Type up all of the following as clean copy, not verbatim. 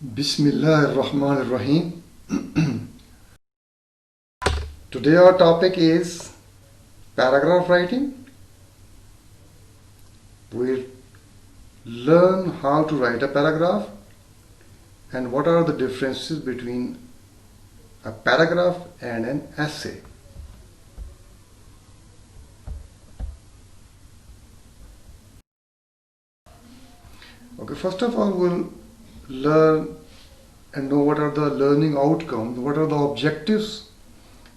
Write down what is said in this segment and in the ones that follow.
Bismillahirrahmanirrahim. Today our topic is paragraph writing. We'll learn how to write a paragraph and what are the differences between a paragraph and an essay. Okay, first of all, we'll learn and know what are the learning outcomes, what are the objectives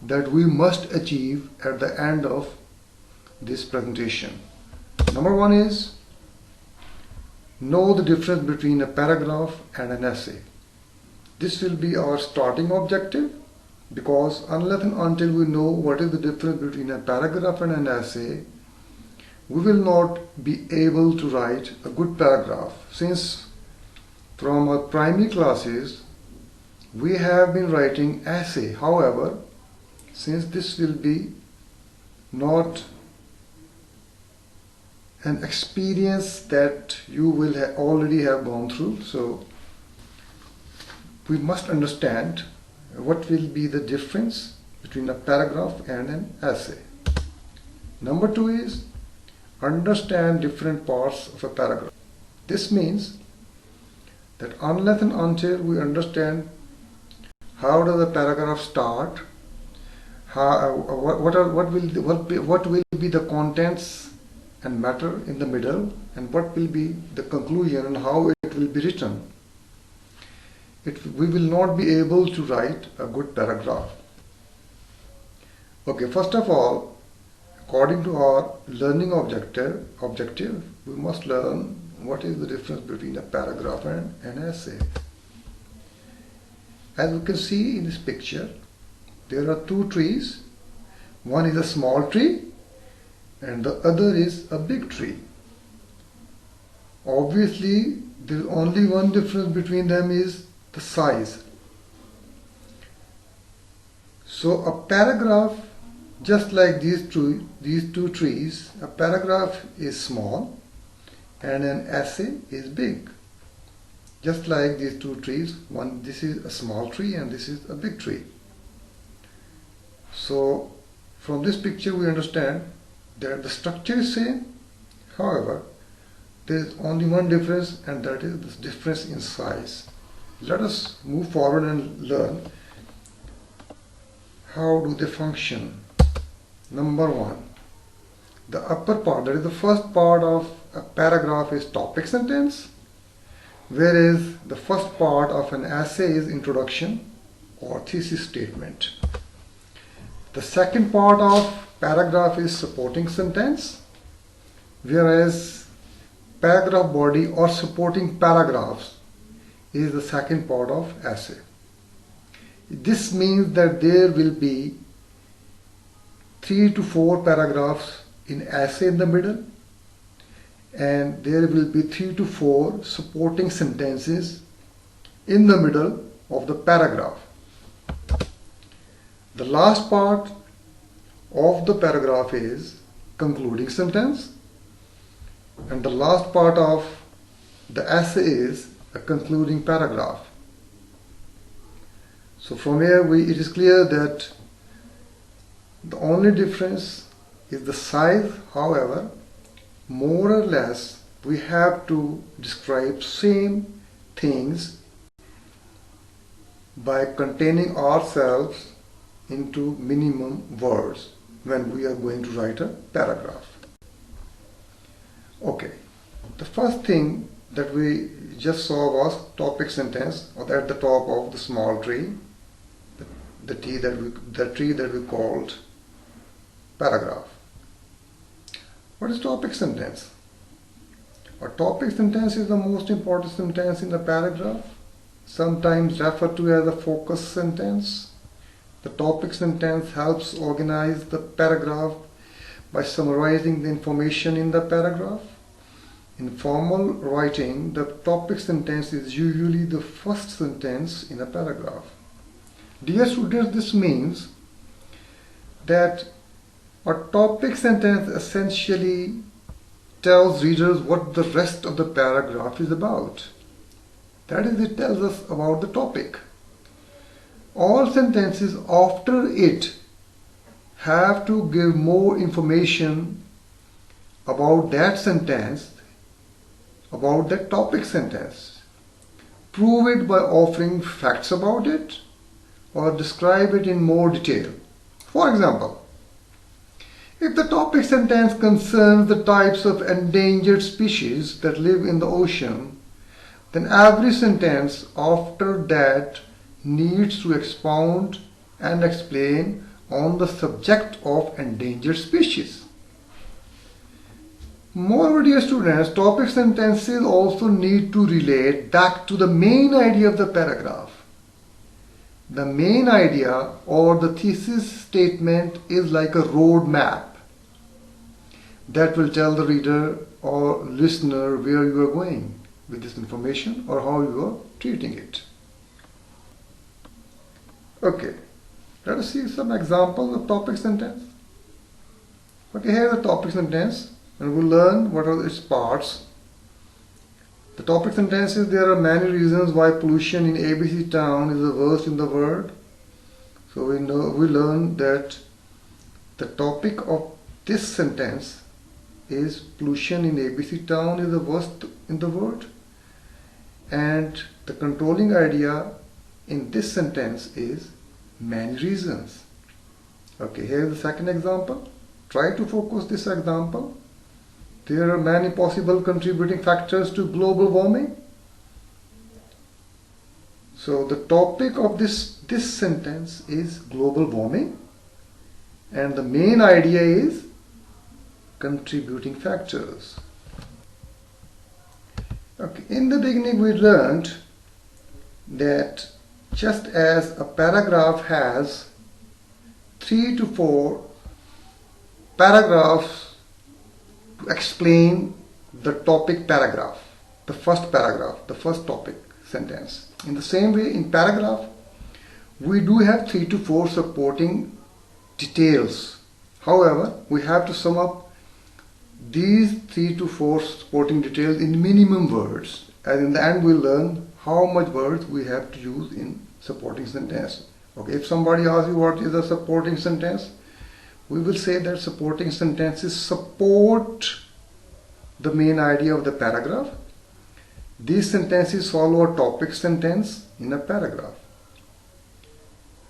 that we must achieve at the end of this presentation. Number one is know the difference between a paragraph and an essay. This will be our starting objective, because unless and until we know what is the difference between a paragraph and an essay, we will not be able to write a good paragraph. Since from our primary classes we have been writing essay, however, since this will be not an experience that you will already have gone through, so we must understand what will be the difference between a paragraph and an essay. Number two is understand different parts of a paragraph. This means that unless and until we understand how does a paragraph start, what will be the contents and matter in the middle, and what will be the conclusion and how it will be written, we will not be able to write a good paragraph. Okay, first of all, according to our learning objective, we must learn what is the difference between a paragraph and an essay. As you can see in this picture, there are two trees. One is a small tree and the other is a big tree. Obviously, there is only one difference between them is the size. So a paragraph, just like these two trees, a paragraph is small and an essay is big. Just like these two trees, this is a small tree and this is a big tree. So from this picture we understand that the structure is same, however there is only one difference, and that is this difference in size. Let us move forward and learn how do they function. Number one, the upper part, that is the first part of a paragraph, is topic sentence, whereas the first part of an essay is introduction or thesis statement. The second part of paragraph is supporting sentence, whereas paragraph body or supporting paragraphs is the second part of essay. This means that there will be 3 to 4 paragraphs in essay in the middle, and there will be 3 to 4 supporting sentences in the middle of the paragraph. The last part of the paragraph is concluding sentence, and the last part of the essay is a concluding paragraph. So from here it is clear that the only difference is the size. However, more or less we have to describe same things by containing ourselves into minimum words when we are going to write a paragraph. Okay, the first thing that we just saw was topic sentence, or at the top of the small tree, the tree that we called paragraph. What is topic sentence? A topic sentence is the most important sentence in the paragraph, sometimes referred to as a focus sentence. The topic sentence helps organize the paragraph by summarizing the information in the paragraph. In formal writing, the topic sentence is usually the first sentence in a paragraph. Dear students, this means that a topic sentence essentially tells readers what the rest of the paragraph is about. That is, it tells us about the topic. All sentences after it have to give more information about that sentence, about that topic sentence. Prove it by offering facts about it or describe it in more detail. For example, if the topic sentence concerns the types of endangered species that live in the ocean, then every sentence after that needs to expound and explain on the subject of endangered species. Moreover, dear students, topic sentences also need to relate back to the main idea of the paragraph. The main idea or the thesis statement is like a road map that will tell the reader or listener where you are going with this information or how you are treating it. Okay, let us see some examples of topic sentence. Okay, here is a topic sentence and we'll learn what are its parts. The topic sentence is there are many reasons why pollution in ABC town is the worst in the world. So we learn that the topic of this sentence is pollution in ABC town is the worst in the world, and the controlling idea in this sentence is many reasons. Okay, here is the second example. Try to focus this example. There are many possible contributing factors to global warming. So the topic of this sentence is global warming, and the main idea is contributing factors. Okay, in the beginning we learned that just as a paragraph has 3 to 4 paragraphs to explain the topic paragraph, the first paragraph, the first topic sentence. In the same way, in paragraph, we do have 3 to 4 supporting details. However, we have to sum up these 3 to 4 supporting details in minimum words, and in the end we'll learn how much words we have to use in supporting sentence. Okay, if somebody asks you what is a supporting sentence, we will say that supporting sentences support the main idea of the paragraph. These sentences follow a topic sentence in a paragraph.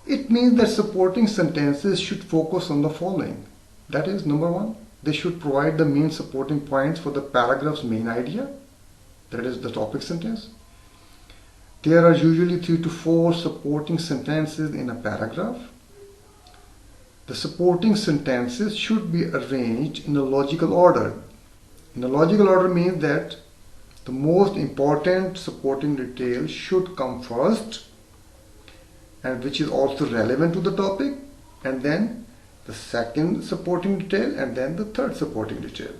It means that supporting sentences should focus on the following. That is, number one, they should provide the main supporting points for the paragraph's main idea. That is the topic sentence. There are usually 3 to 4 supporting sentences in a paragraph. The supporting sentences should be arranged in a logical order. In a logical order means that the most important supporting detail should come first, and which is also relevant to the topic, and then the second supporting detail, and then the third supporting detail.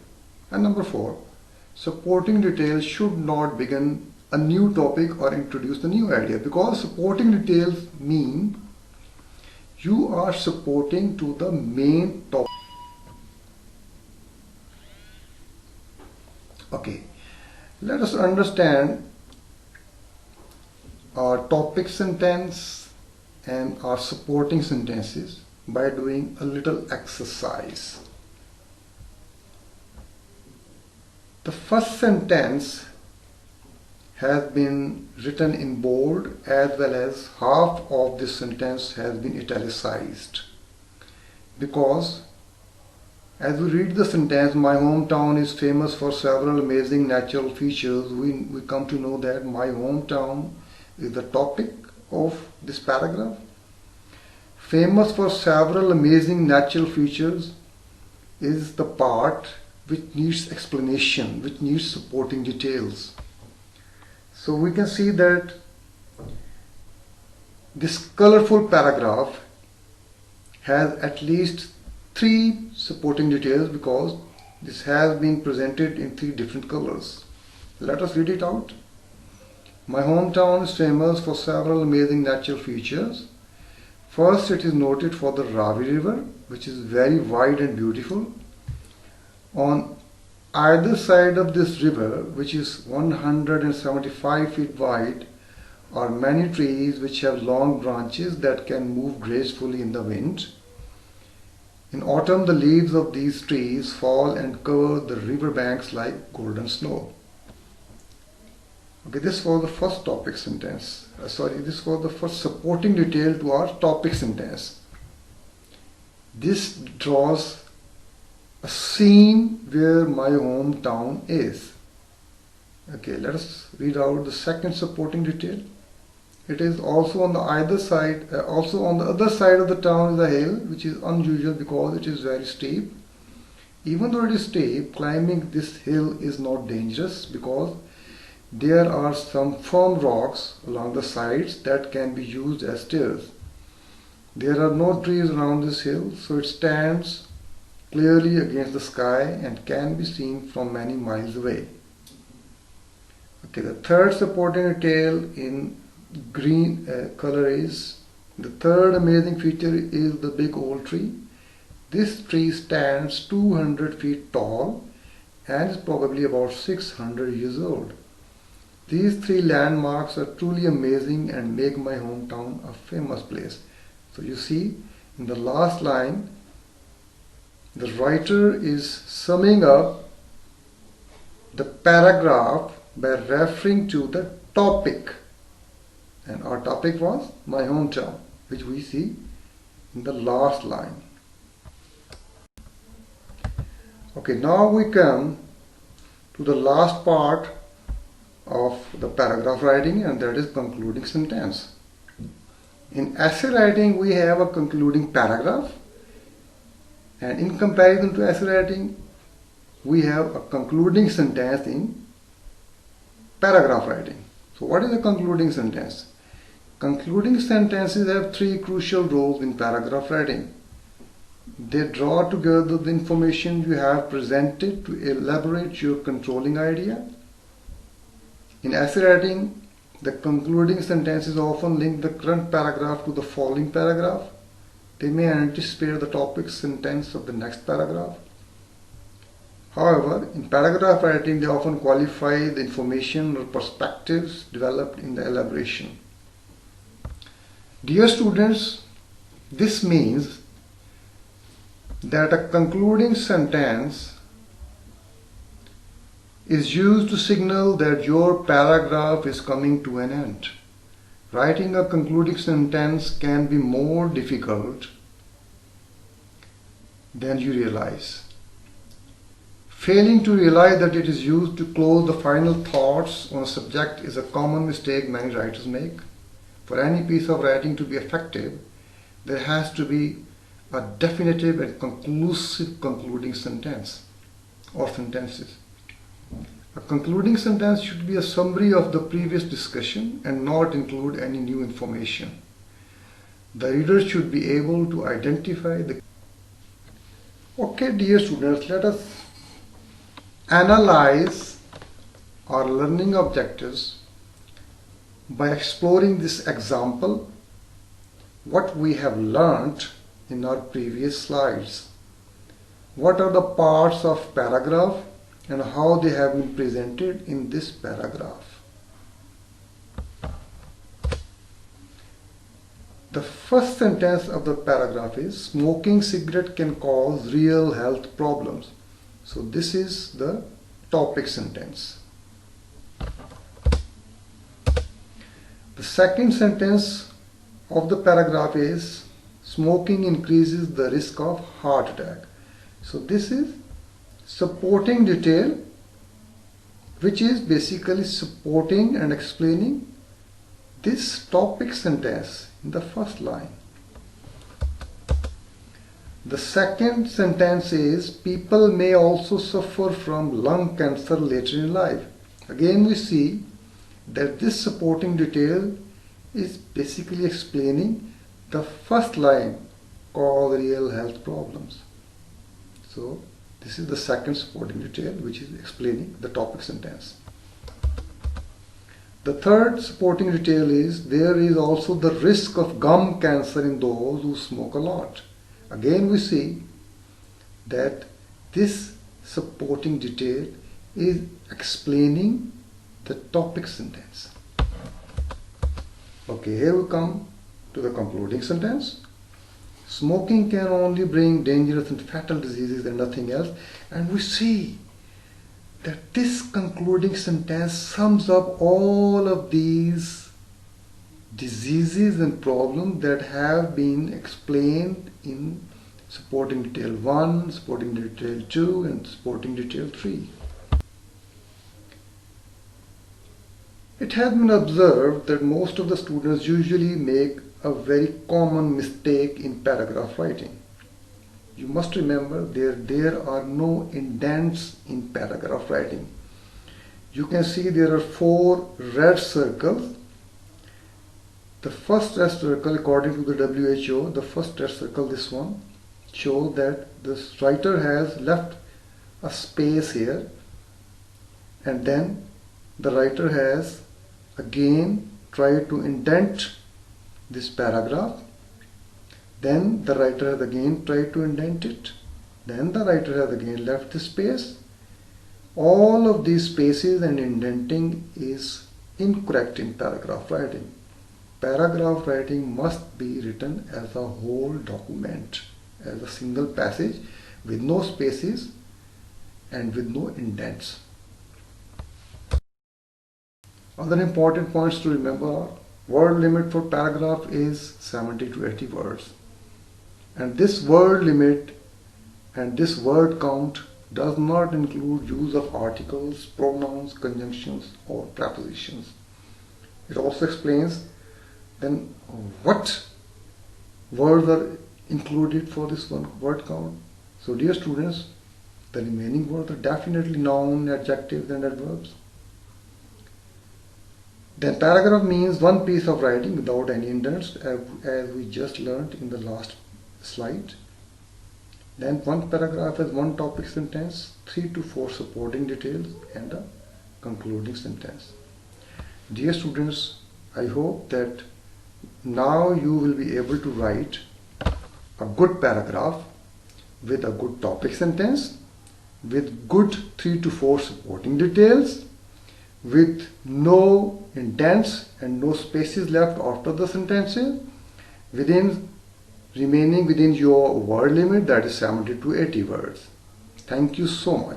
And number 4, supporting details should not begin a new topic or introduce a new idea, because supporting details mean you are supporting to the main topic. Okay, let us understand our topic sentence and our supporting sentences by doing a little exercise. The first sentence has been written in bold, as well as half of this sentence has been italicized, because as we read the sentence, my hometown is famous for several amazing natural features, we come to know that my hometown is the topic of this paragraph. Famous for several amazing natural features is the part which needs explanation, which needs supporting details. So we can see that this colorful paragraph has at least 3 supporting details, because this has been presented in 3 different colors. Let us read it out. My hometown is famous for several amazing natural features. First, it is noted for the Ravi River, which is very wide and beautiful. On either side of this river, which is 175 feet wide, are many trees which have long branches that can move gracefully in the wind. In autumn, the leaves of these trees fall and cover the river banks like golden snow. Okay, this was the first topic sentence. This was the first supporting detail to our topic sentence. This draws a scene where my hometown is. Okay, let us read out the second supporting detail. It is also on the other side of the town is a hill, which is unusual because it is very steep. Even though it is steep, climbing this hill is not dangerous because there are some firm rocks along the sides that can be used as stairs. There are no trees around this hill, so it stands clearly against the sky and can be seen from many miles away. Okay, the third supporting detail in green color is, the third amazing feature is the big old tree. This tree stands 200 feet tall and is probably about 600 years old. These three landmarks are truly amazing and make my hometown a famous place. So you see, in the last line, the writer is summing up the paragraph by referring to the topic. And our topic was my hometown, which we see in the last line. Okay, now we come to the last part of the paragraph writing, and that is concluding sentence. In essay writing, we have a concluding paragraph, and in comparison to essay writing, we have a concluding sentence in paragraph writing. So what is a concluding sentence? Concluding sentences have three crucial roles in paragraph writing. They draw together the information you have presented to elaborate your controlling idea. In essay writing, the concluding sentences often link the current paragraph to the following paragraph. They may anticipate the topic sentence of the next paragraph. However, in paragraph writing, they often qualify the information or perspectives developed in the elaboration. Dear students, this means that a concluding sentence is used to signal that your paragraph is coming to an end. Writing a concluding sentence can be more difficult than you realize. Failing to realize that it is used to close the final thoughts on a subject is a common mistake many writers make. For any piece of writing to be effective, there has to be a definitive and conclusive concluding sentence or sentences. A concluding sentence should be a summary of the previous discussion and not include any new information. The reader should be able to identify the... Okay, dear students, let us analyze our learning objectives by exploring this example, what we have learnt in our previous slides. What are the parts of paragraph and how they have been presented in this paragraph. The first sentence of the paragraph is, smoking cigarette can cause real health problems. So this is the topic sentence. The second sentence of the paragraph is, smoking increases the risk of heart attack. So this is supporting detail, which is basically supporting and explaining this topic sentence in the first line. The second sentence is, people may also suffer from lung cancer later in life. Again we see that this supporting detail is basically explaining the first line, cause real health problems. So this is the second supporting detail, which is explaining the topic sentence. The third supporting detail is, there is also the risk of gum cancer in those who smoke a lot. Again we see that this supporting detail is explaining the topic sentence. Okay, here we come to the concluding sentence. Smoking can only bring dangerous and fatal diseases and nothing else. And we see that this concluding sentence sums up all of these diseases and problems that have been explained in supporting detail 1, supporting detail 2 and supporting detail 3. It has been observed that most of the students usually make a very common mistake in paragraph writing. You must remember there are no indents in paragraph writing. You can see there are 4 red circles. The first red circle, according to the WHO, the first red circle, this one, shows that this writer has left a space here, and then the writer has again tried to indent this paragraph. Then the writer has again tried to indent it. Then the writer has again left the space. All of these spaces and indenting is incorrect in paragraph writing. Paragraph writing must be written as a whole document, as a single passage with no spaces and with no indents. Other important points to remember are: word limit for paragraph is 70 to 80 words. And this word limit and this word count does not include use of articles, pronouns, conjunctions or prepositions. It also explains then what words are included for this one word count. So dear students, the remaining words are definitely noun, adjectives and adverbs. Then paragraph means one piece of writing without any indents, as we just learned in the last slide. Then one paragraph has one topic sentence, 3 to 4 supporting details and a concluding sentence. Dear students, I hope that now you will be able to write a good paragraph with a good topic sentence, with good 3 to 4 supporting details, with no indents and no spaces left after the sentences, remaining within your word limit, that is 70 to 80 words. Thank you so much.